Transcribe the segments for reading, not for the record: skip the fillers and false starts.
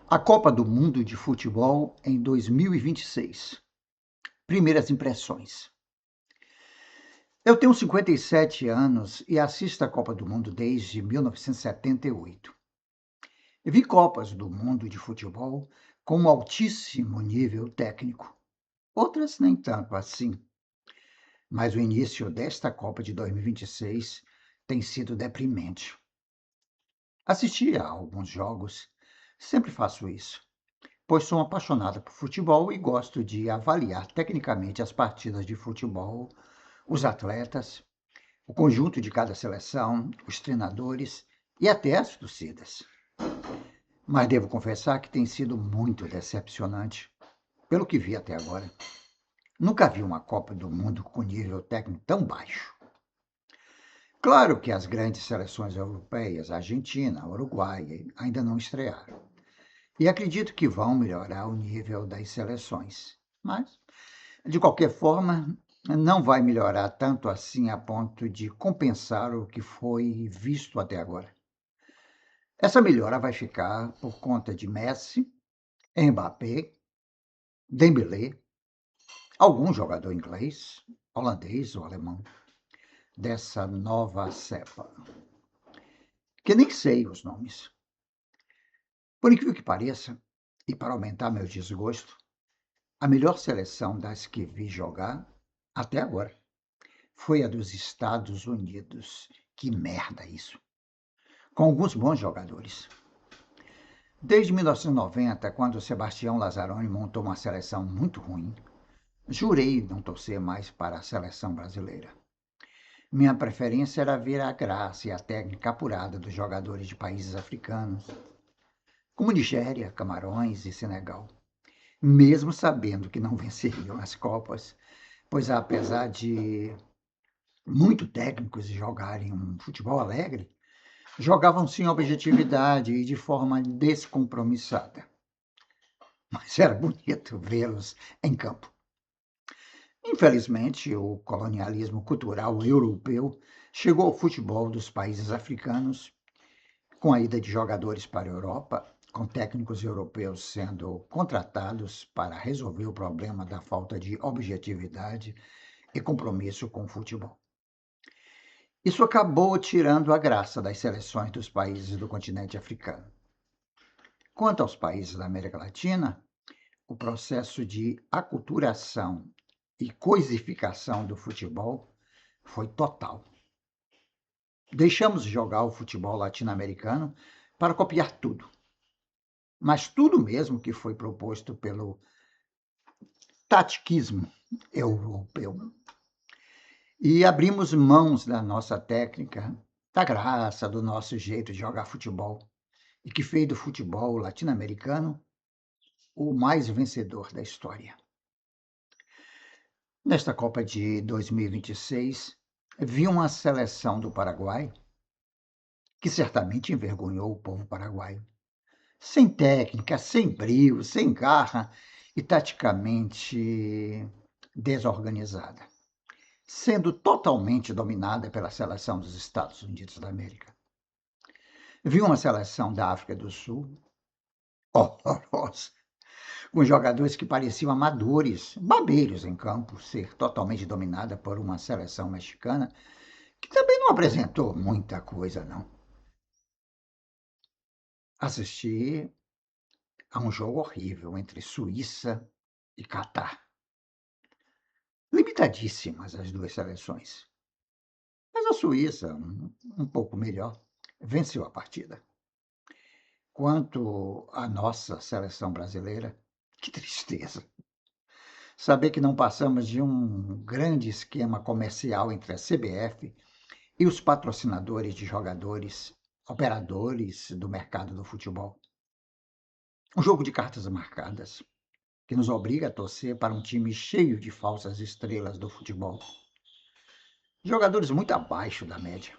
A Copa do Mundo de Futebol em 2026. Primeiras impressões. Eu tenho 57 anos e assisto a Copa do Mundo desde 1978. Vi Copas do Mundo de futebol com um altíssimo nível técnico, outras nem tanto assim. Mas o início desta Copa de 2026 tem sido deprimente. Assisti a alguns jogos, sempre faço isso, pois sou apaixonada por futebol e gosto de avaliar tecnicamente as partidas de futebol, os atletas, o conjunto de cada seleção, os treinadores e até as torcidas. Mas devo confessar que tem sido muito decepcionante, pelo que vi até agora. Nunca vi uma Copa do Mundo com nível técnico tão baixo. Claro que as grandes seleções europeias, Argentina, Uruguai, ainda não estrearam. E acredito que vão melhorar o nível das seleções. Mas, de qualquer forma, não vai melhorar tanto assim a ponto de compensar o que foi visto até agora. Essa melhora vai ficar por conta de Messi, Mbappé, Dembélé, algum jogador inglês, holandês ou alemão, dessa nova cepa, que nem sei os nomes. Por incrível que pareça, e para aumentar meu desgosto, a melhor seleção das que vi jogar, até agora, foi a dos Estados Unidos. Que merda isso! Com alguns bons jogadores. Desde 1990, quando Sebastião Lazzaroni montou uma seleção muito ruim, jurei não torcer mais para a seleção brasileira. Minha preferência era ver a graça e a técnica apurada dos jogadores de países africanos, como Nigéria, Camarões e Senegal, mesmo sabendo que não venceriam as Copas, pois apesar de muito técnicos jogarem um futebol alegre, jogavam sem objetividade e de forma descompromissada. Mas era bonito vê-los em campo. Infelizmente, o colonialismo cultural europeu chegou ao futebol dos países africanos, com a ida de jogadores para a Europa, com técnicos europeus sendo contratados para resolver o problema da falta de objetividade e compromisso com o futebol. Isso acabou tirando a graça das seleções dos países do continente africano. Quanto aos países da América Latina, o processo de aculturação e coisificação do futebol foi total. Deixamos de jogar o futebol latino-americano para copiar tudo. Mas tudo mesmo que foi proposto pelo tatiquismo europeu. E abrimos mãos da nossa técnica, da graça, do nosso jeito de jogar futebol, e que fez do futebol latino-americano o mais vencedor da história. Nesta Copa de 2026, vi uma seleção do Paraguai que certamente envergonhou o povo paraguaio. Sem técnica, sem brio, sem garra e taticamente desorganizada, sendo totalmente dominada pela seleção dos Estados Unidos da América. Vi uma seleção da África do Sul horrorosa, com jogadores que pareciam amadores, babeiros em campo, ser totalmente dominada por uma seleção mexicana que também não apresentou muita coisa, não. Assisti a um jogo horrível entre Suíça e Catar. Limitadíssimas as duas seleções. Mas a Suíça, um pouco melhor, venceu a partida. Quanto à nossa seleção brasileira, que tristeza. Saber que não passamos de um grande esquema comercial entre a CBF e os patrocinadores de jogadores, operadores do mercado do futebol. Um jogo de cartas marcadas, que nos obriga a torcer para um time cheio de falsas estrelas do futebol. Jogadores muito abaixo da média,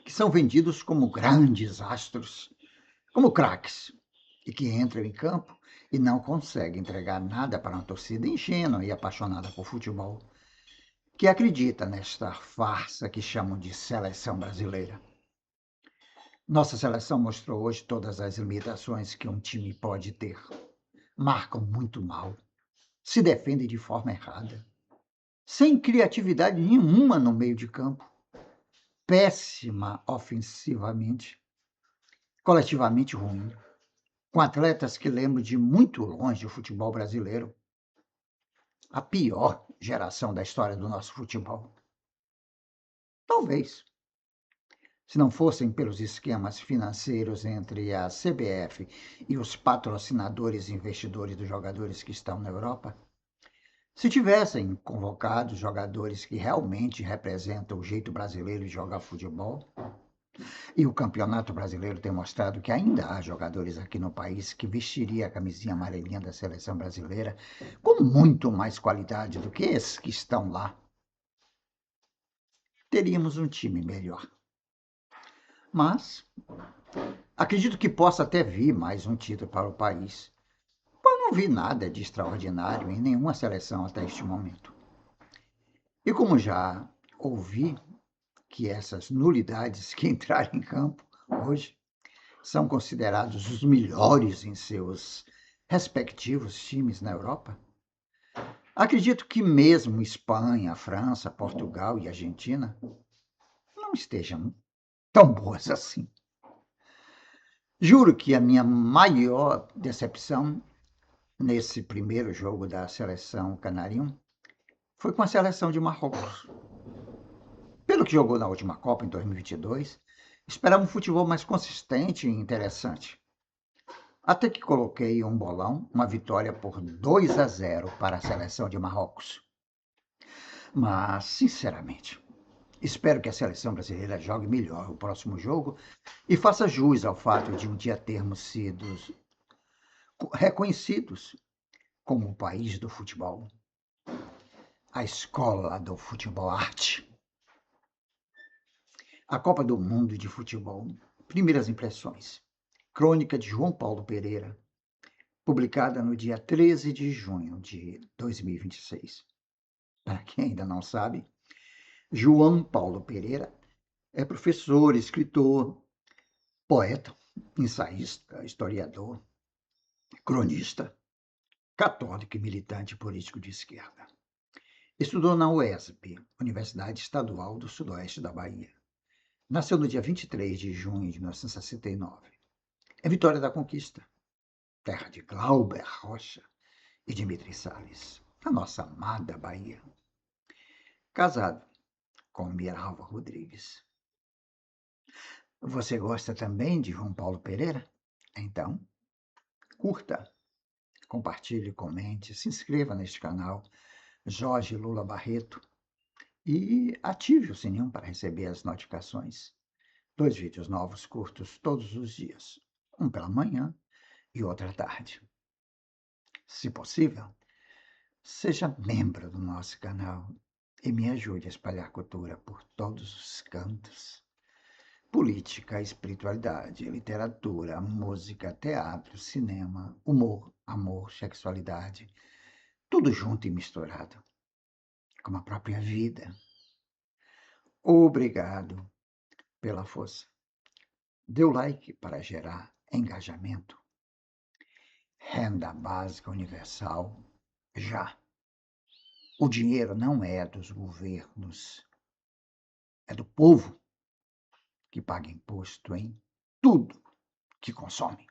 que são vendidos como grandes astros, como craques, e que entram em campo e não conseguem entregar nada para uma torcida ingênua e apaixonada por futebol, que acredita nesta farsa que chamam de seleção brasileira. Nossa seleção mostrou hoje todas as limitações que um time pode ter. Marcam muito mal, se defendem de forma errada, sem criatividade nenhuma no meio de campo, péssima ofensivamente, coletivamente ruim, com atletas que lembro de muito longe o futebol brasileiro, a pior geração da história do nosso futebol. Talvez, se não fossem pelos esquemas financeiros entre a CBF e os patrocinadores e investidores dos jogadores que estão na Europa, se tivessem convocado jogadores que realmente representam o jeito brasileiro de jogar futebol, e o Campeonato Brasileiro tem mostrado que ainda há jogadores aqui no país que vestiria a camisinha amarelinha da seleção brasileira com muito mais qualidade do que esses que estão lá, teríamos um time melhor. Mas acredito que possa até vir mais um título para o país. Eu não vi nada de extraordinário em nenhuma seleção até este momento. E como já ouvi que essas nulidades que entraram em campo hoje são considerados os melhores em seus respectivos times na Europa, acredito que mesmo Espanha, França, Portugal e Argentina não estejam tão boas assim. Juro que a minha maior decepção nesse primeiro jogo da seleção canarinho foi com a seleção de Marrocos. Pelo que jogou na última Copa, em 2022, esperava um futebol mais consistente e interessante. Até que coloquei um bolão, uma vitória por 2-0 para a seleção de Marrocos. Mas, sinceramente, espero que a seleção brasileira jogue melhor o próximo jogo e faça jus ao fato de um dia termos sido reconhecidos como o país do futebol, a escola do futebol arte. A Copa do Mundo de Futebol. Primeiras impressões. Crônica de João Paulo Pereira, publicada no dia 13 de junho de 2026. Para quem ainda não sabe, João Paulo Pereira é professor, escritor, poeta, ensaísta, historiador, cronista, católico e militante político de esquerda. Estudou na UESP, Universidade Estadual do Sudoeste da Bahia. Nasceu no dia 23 de junho de 1969. É Vitória da Conquista, terra de Glauber Rocha e Dimitri Salles, a nossa amada Bahia. Casado com Miralva Rodrigues. Você gosta também de João Paulo Pereira? Então, curta, compartilhe, comente, se inscreva neste canal Jorge Lula Barreto e ative o sininho para receber as notificações. 2 vídeos novos curtos todos os dias, um pela manhã e outro à tarde. Se possível, seja membro do nosso canal e me ajude a espalhar cultura por todos os cantos. Política, espiritualidade, literatura, música, teatro, cinema, humor, amor, sexualidade, tudo junto e misturado, como a própria vida. Obrigado pela força. Dê o like para gerar engajamento. Renda básica universal, já. O dinheiro não é dos governos, é do povo que paga imposto em tudo que consome.